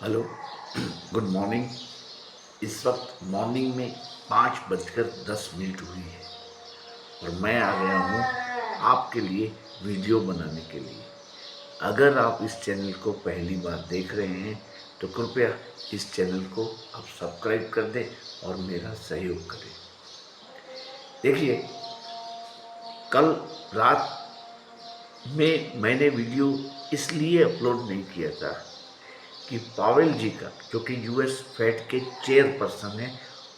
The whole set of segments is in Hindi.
Hello, good morning. इस वक्त मॉर्निंग में 5:10 हुई है और मैं आ गया हूँ आपके लिए वीडियो बनाने के लिए। अगर आप इस चैनल को पहली बार देख रहे हैं तो कृपया इस चैनल को आप सब्सक्राइब कर दें और मेरा सहयोग करें। देखिए, कल रात में मैंने वीडियो इसलिए अपलोड नहीं किया था कि पावेल जी का, जो कि यूएस फेड के चेयरपर्सन है,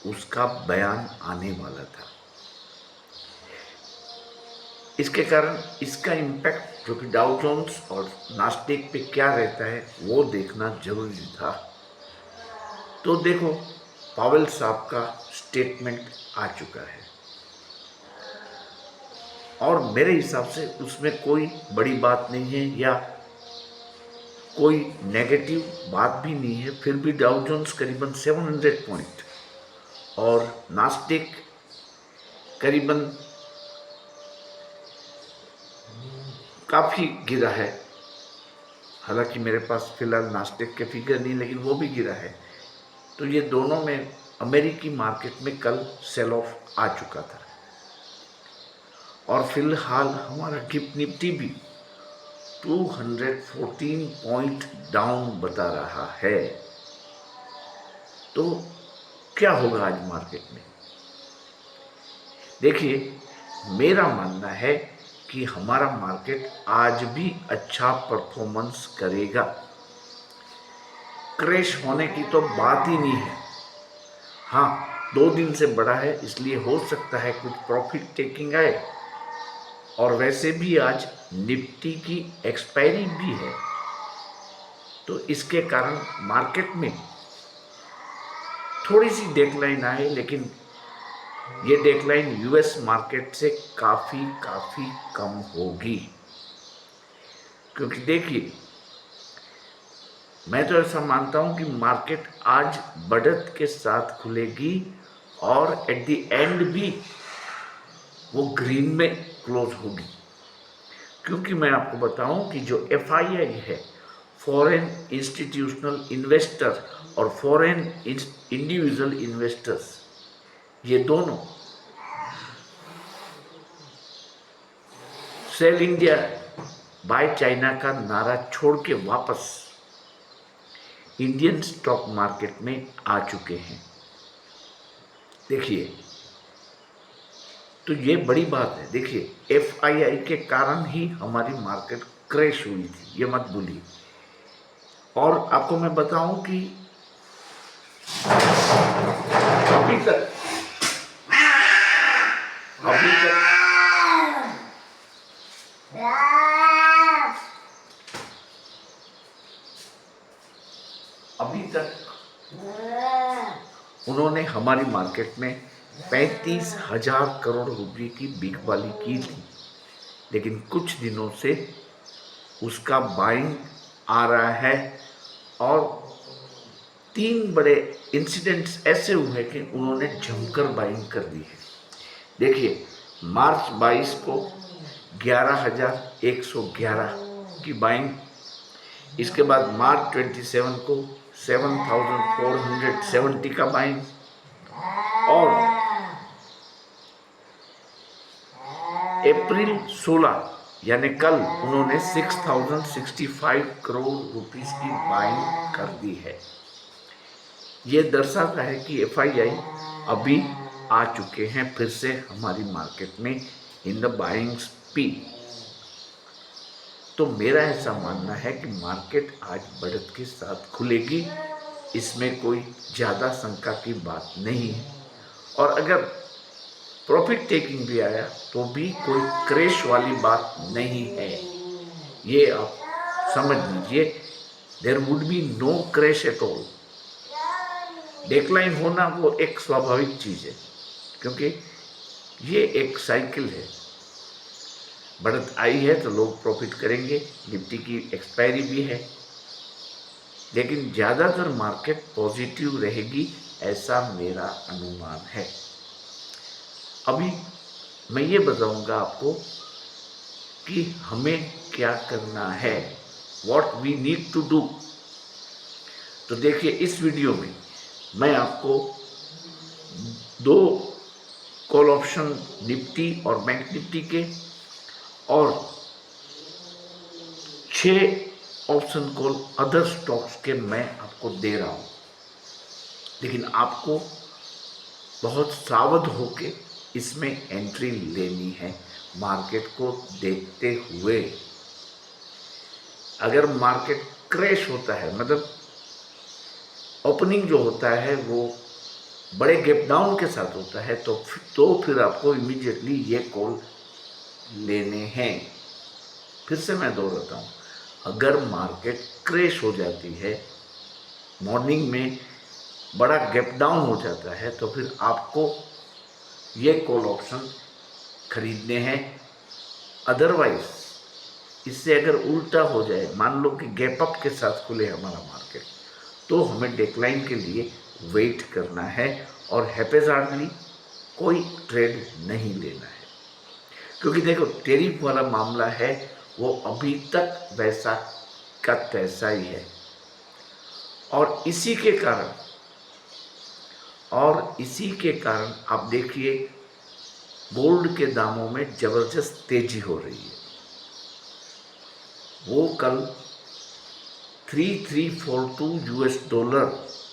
उसका बयान आने वाला था। इसके कारण इसका इम्पैक्ट जो कि डाउ जोन्स और नास्डेक पे क्या रहता है वो देखना जरूरी था। तो देखो, पावेल साहब का स्टेटमेंट आ चुका है और मेरे हिसाब से उसमें कोई बड़ी बात नहीं है या कोई नेगेटिव बात भी नहीं है। फिर भी डाउ जोन्स करीबन 700 पॉइंट और नास्डेक करीबन काफ़ी गिरा है। हालांकि मेरे पास फिलहाल नास्डेक के फिगर नहीं, लेकिन वो भी गिरा है। तो ये दोनों में अमेरिकी मार्केट में कल सेल ऑफ आ चुका था और फिलहाल हमारा गिफ्ट निफ्टी भी 214 पॉइंट डाउन बता रहा है। तो क्या होगा आज मार्केट में? देखिए, मेरा मानना है कि हमारा मार्केट आज भी अच्छा परफॉर्मेंस करेगा। क्रैश होने की तो बात ही नहीं है। हाँ, 2 दिन से बड़ा है, इसलिए हो सकता है कुछ प्रॉफिट टेकिंग आए। और वैसे भी आज निफ्टी की एक्सपायरी भी है, तो इसके कारण मार्केट में थोड़ी सी डेक्लाइन आए, लेकिन ये डेक्लाइन यूएस मार्केट से काफ़ी काफ़ी कम होगी। क्योंकि देखिए, मैं तो ऐसा मानता हूं कि मार्केट आज बढ़त के साथ खुलेगी और एट द एंड भी वो ग्रीन में क्लोज होगी। क्योंकि मैं आपको बताऊं कि जो एफआईआई है, फॉरेन इंस्टीट्यूशनल इन्वेस्टर और फॉरेन इंडिविजुअल इन्वेस्टर्स, ये दोनों सेल इंडिया बाय चाइना का नारा छोड़ के वापस इंडियन स्टॉक मार्केट में आ चुके हैं। देखिए, तो ये बड़ी बात है। देखिए, एफआईआई के कारण ही हमारी मार्केट क्रैश हुई थी, ये मत भूलिए। और आपको मैं बताऊं कि अभी तक अभी तक अभी तक उन्होंने हमारी मार्केट में 35,000 करोड़ रुपए की बिकवाली की थी, लेकिन कुछ दिनों से उसका बाइंग आ रहा है और 3 बड़े इंसिडेंट्स ऐसे हुए कि उन्होंने जमकर बाइंग कर दी है। देखिए, मार्च 22 को 11,111 की बाइंग, इसके बाद मार्च 27 को 7,470 का बाइंग और अप्रैल 16 यानी कल उन्होंने 6,065 करोड़ रुपीस की बाइंग कर दी है। ये दर्शाता है कि एफआईआई अभी आ चुके हैं फिर से हमारी मार्केट में इन द बाइंग स्पीड। तो मेरा ऐसा मानना है कि मार्केट आज बढ़त के साथ खुलेगी, इसमें कोई ज़्यादा शंका की बात नहीं है। और अगर प्रॉफिट टेकिंग भी आया तो भी कोई क्रैश वाली बात नहीं है, ये आप समझ लीजिए। There would be no crash at all. Decline होना वो एक स्वाभाविक चीज़ है, क्योंकि ये एक साइकिल है। बढ़त आई है तो लोग प्रॉफिट करेंगे, निफ्टी की एक्सपायरी भी है, लेकिन ज़्यादातर मार्केट पॉजिटिव रहेगी, ऐसा मेरा अनुमान है। अभी मैं ये बताऊंगा आपको कि हमें क्या करना है, what we need to do. तो देखिए इस वीडियो में मैं आपको दो कॉल ऑप्शन निफ्टी और बैंक निफ्टी के और 6 ऑप्शन कॉल अदर स्टॉक्स के मैं आपको दे रहा हूं, लेकिन आपको बहुत सावध होके इसमें एंट्री लेनी है मार्केट को देखते हुए। अगर मार्केट क्रैश होता है, मतलब ओपनिंग जो होता है वो बड़े गैप डाउन के साथ होता है, तो फिर आपको इमीडिएटली ये कॉल लेने हैं। फिर से मैं दोहराता हूँ, अगर मार्केट क्रैश हो जाती है, मॉर्निंग में बड़ा गैप डाउन हो जाता है, तो फिर आपको ये कॉल ऑप्शन खरीदने हैं। अदरवाइज इससे अगर उल्टा हो जाए, मान लो कि गैप अप के साथ खुले हमारा मार्केट, तो हमें डेक्लाइन के लिए वेट करना है और हैप्पीजार्डली कोई ट्रेड नहीं लेना है। क्योंकि देखो टैरिफ वाला मामला है वो अभी तक वैसा का तैसा ही है, और इसी के कारण आप देखिए गोल्ड के दामों में जबरदस्त तेजी हो रही है। वो कल 3342 यूएस डॉलर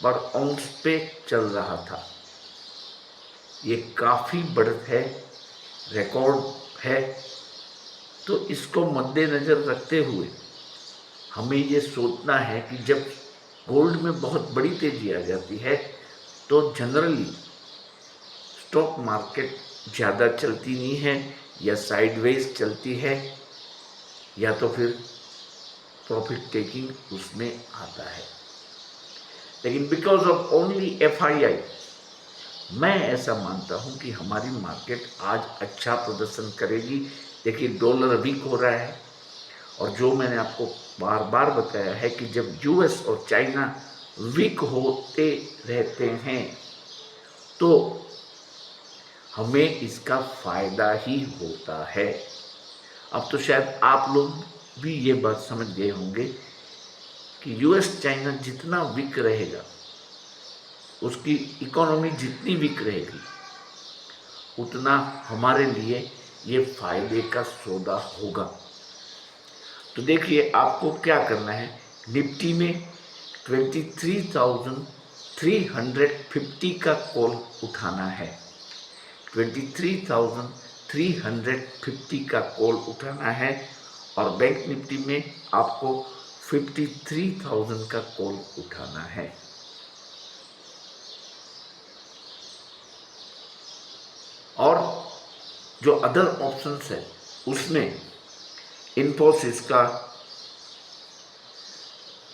पर औंस पे चल रहा था। ये काफ़ी बढ़त है, रिकॉर्ड है। तो इसको मद्देनज़र रखते हुए हमें ये सोचना है कि जब गोल्ड में बहुत बड़ी तेजी आ जाती है तो जनरली स्टॉक मार्केट ज़्यादा चलती नहीं है, या साइडवेज चलती है, या तो फिर प्रॉफिट टेकिंग उसमें आता है। लेकिन बिकॉज ऑफ ओनली एफआईआई मैं ऐसा मानता हूं कि हमारी मार्केट आज अच्छा प्रदर्शन करेगी। देखिए डॉलर वीक हो रहा है, और जो मैंने आपको बार बार बताया है कि जब यूएस और चाइना वीक होते रहते हैं तो हमें इसका फायदा ही होता है। अब तो शायद आप लोग भी ये बात समझ गए होंगे कि यूएस चाइना जितना वीक रहेगा, उसकी इकोनॉमी जितनी वीक रहेगी, उतना हमारे लिए ये फायदे का सौदा होगा। तो देखिए आपको क्या करना है, निफ्टी में 23,350 का कॉल उठाना है। 23,350 का कॉल उठाना है, और बैंक निफ्टी में आपको 53,000 का कॉल उठाना है। और जो अदर ऑप्शंस है उसमें इन्फोसिस का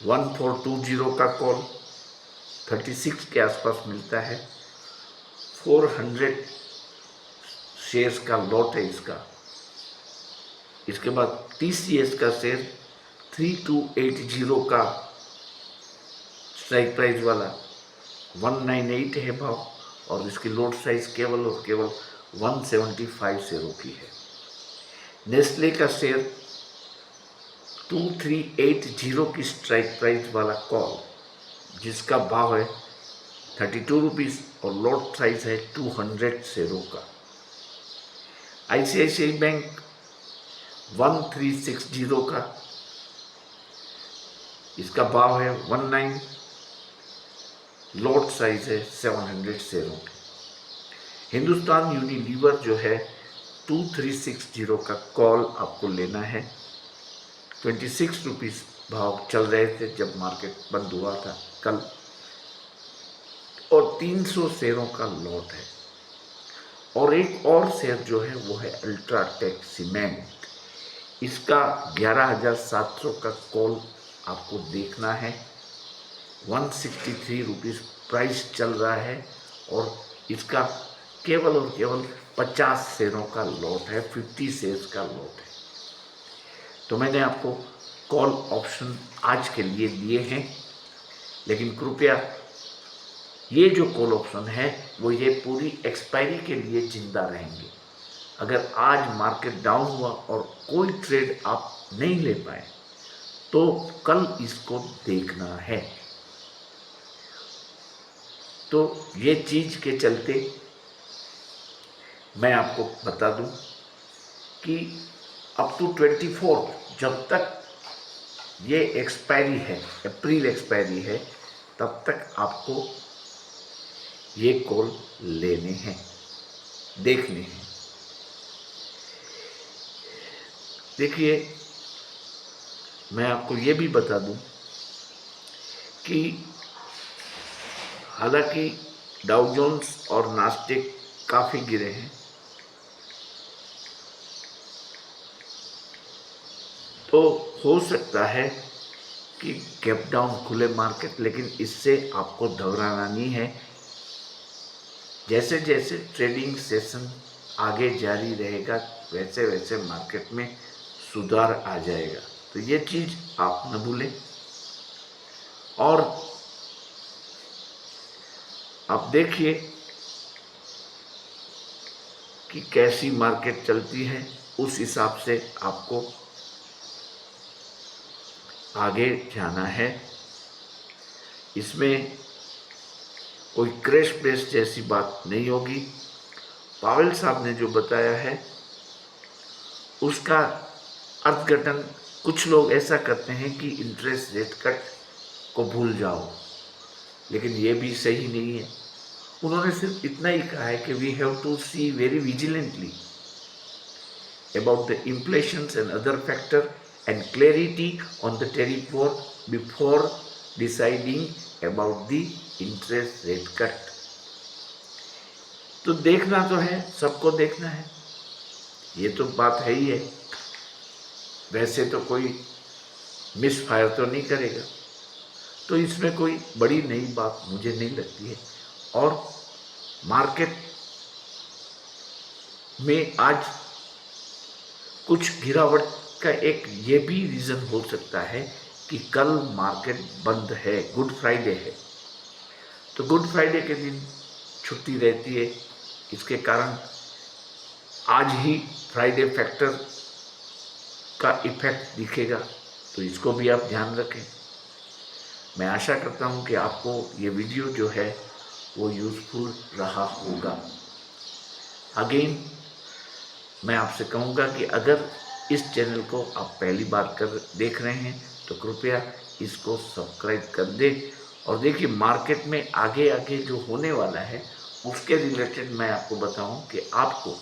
1420 का कॉल 36 के आसपास मिलता है, 400 शेयर्स का लॉट है इसका। इसके बाद TCS का शेयर 3280 का स्ट्राइक प्राइस वाला 198 है भाव, और इसकी लॉट साइज केवल और केवल 175 शेयरों की है। नेस्ले का शेयर 2380 की स्ट्राइक प्राइस वाला कॉल, जिसका भाव है 32 रुपीज़ और लॉट साइज है 200 शेयरों का। ICICI बैंक 1360 का, इसका भाव है 19, लॉट साइज है 700 शेयरों की। हिंदुस्तान यूनिलीवर जो है 2360 का कॉल आपको लेना है। 26 रुपीज़ भाव चल रहे थे जब मार्केट बंद हुआ था कल, और 300 शेयरों का लॉट है। और एक और शेयर जो है वो है अल्ट्राटेक सीमेंट, इसका 11,700 का कॉल आपको देखना है। 163 रुपीज़ प्राइस चल रहा है, और इसका केवल और केवल 50 शेयरों का लॉट है, 50 शेयर्स का लॉट है। तो मैंने आपको कॉल ऑप्शन आज के लिए दिए हैं, लेकिन कृपया ये जो कॉल ऑप्शन है वो ये पूरी एक्सपायरी के लिए जिंदा रहेंगे। अगर आज मार्केट डाउन हुआ और कोई ट्रेड आप नहीं ले पाए तो कल इसको देखना है। तो ये चीज़ के चलते मैं आपको बता दूं कि अप टू 24 जब तक ये एक्सपायरी है, अप्रैल एक्सपायरी है, तब तक आपको ये कॉल लेने हैं, देखने हैं। देखिए, मैं आपको ये भी बता दूं कि हालांकि डाउ जोन्स और नास्डेक काफ़ी गिरे हैं, तो हो सकता है कि गैप डाउन खुले मार्केट, लेकिन इससे आपको घबराना नहीं है। जैसे जैसे ट्रेडिंग सेशन आगे जारी रहेगा वैसे वैसे मार्केट में सुधार आ जाएगा, तो ये चीज़ आप न भूलें। और आप देखिए कि कैसी मार्केट चलती है, उस हिसाब से आपको आगे जाना है। इसमें कोई क्रैश प्रेस जैसी बात नहीं होगी। पावेल साहब ने जो बताया है उसका अर्थघटन कुछ लोग ऐसा करते हैं कि इंटरेस्ट रेट कट को भूल जाओ, लेकिन ये भी सही नहीं है। उन्होंने सिर्फ इतना ही कहा है कि we have to see very vigilantly about the inflations and other factor and clarity on the tariff war before deciding about the interest rate cut। तो देखना तो है, सबको देखना है, ये तो बात है ही है। वैसे तो कोई मिस फायर तो नहीं करेगा, तो इसमें कोई बड़ी नई बात मुझे नहीं लगती है। और मार्केट में आज कुछ गिरावट का एक ये भी रीज़न हो सकता है कि कल मार्केट बंद है, गुड फ्राइडे है, तो गुड फ्राइडे के दिन छुट्टी रहती है, इसके कारण आज ही फ्राइडे फैक्टर का इफेक्ट दिखेगा, तो इसको भी आप ध्यान रखें। मैं आशा करता हूँ कि आपको ये वीडियो जो है वो यूज़फुल रहा होगा। अगेन मैं आपसे कहूँगा कि अगर इस चैनल को आप पहली बार देख रहे हैं तो कृपया इसको सब्सक्राइब कर दें। और देखिए, मार्केट में आगे आगे जो होने वाला है उसके रिलेटेड मैं आपको बताऊं कि आपको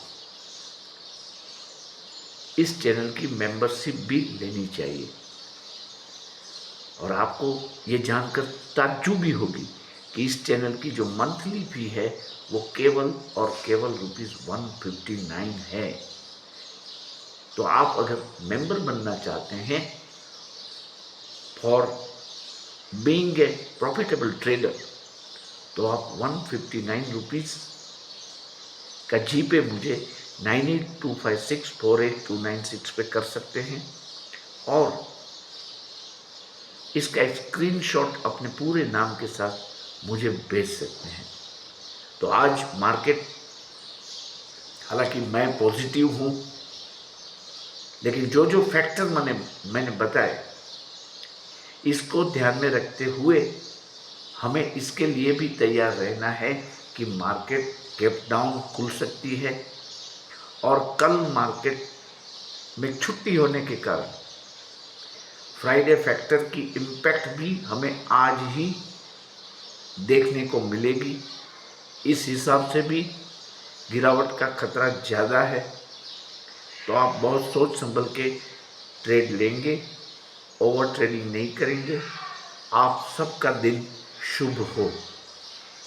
इस चैनल की मेंबरशिप भी लेनी चाहिए। और आपको ये जानकर ताज्जुब भी होगी कि इस चैनल की जो मंथली फी है वो केवल और केवल ₹159 है। तो आप अगर मेंबर बनना चाहते हैं for being a profitable trader, तो आप 159 रुपीज़ का जीपे मुझे 9825648296 पे कर सकते हैं और इसका स्क्रीनशॉट अपने पूरे नाम के साथ मुझे भेज सकते हैं। तो आज मार्केट, हालांकि मैं पॉजिटिव हूँ, लेकिन जो जो फैक्टर मैंने बताए इसको ध्यान में रखते हुए हमें इसके लिए भी तैयार रहना है कि मार्केट गैप डाउन खुल सकती है और कल मार्केट में छुट्टी होने के कारण फ्राइडे फैक्टर की इम्पैक्ट भी हमें आज ही देखने को मिलेगी। इस हिसाब से भी गिरावट का खतरा ज़्यादा है, तो आप बहुत सोच संभल के ट्रेड लेंगे, ओवर ट्रेडिंग नहीं करेंगे। आप सबका दिन शुभ हो।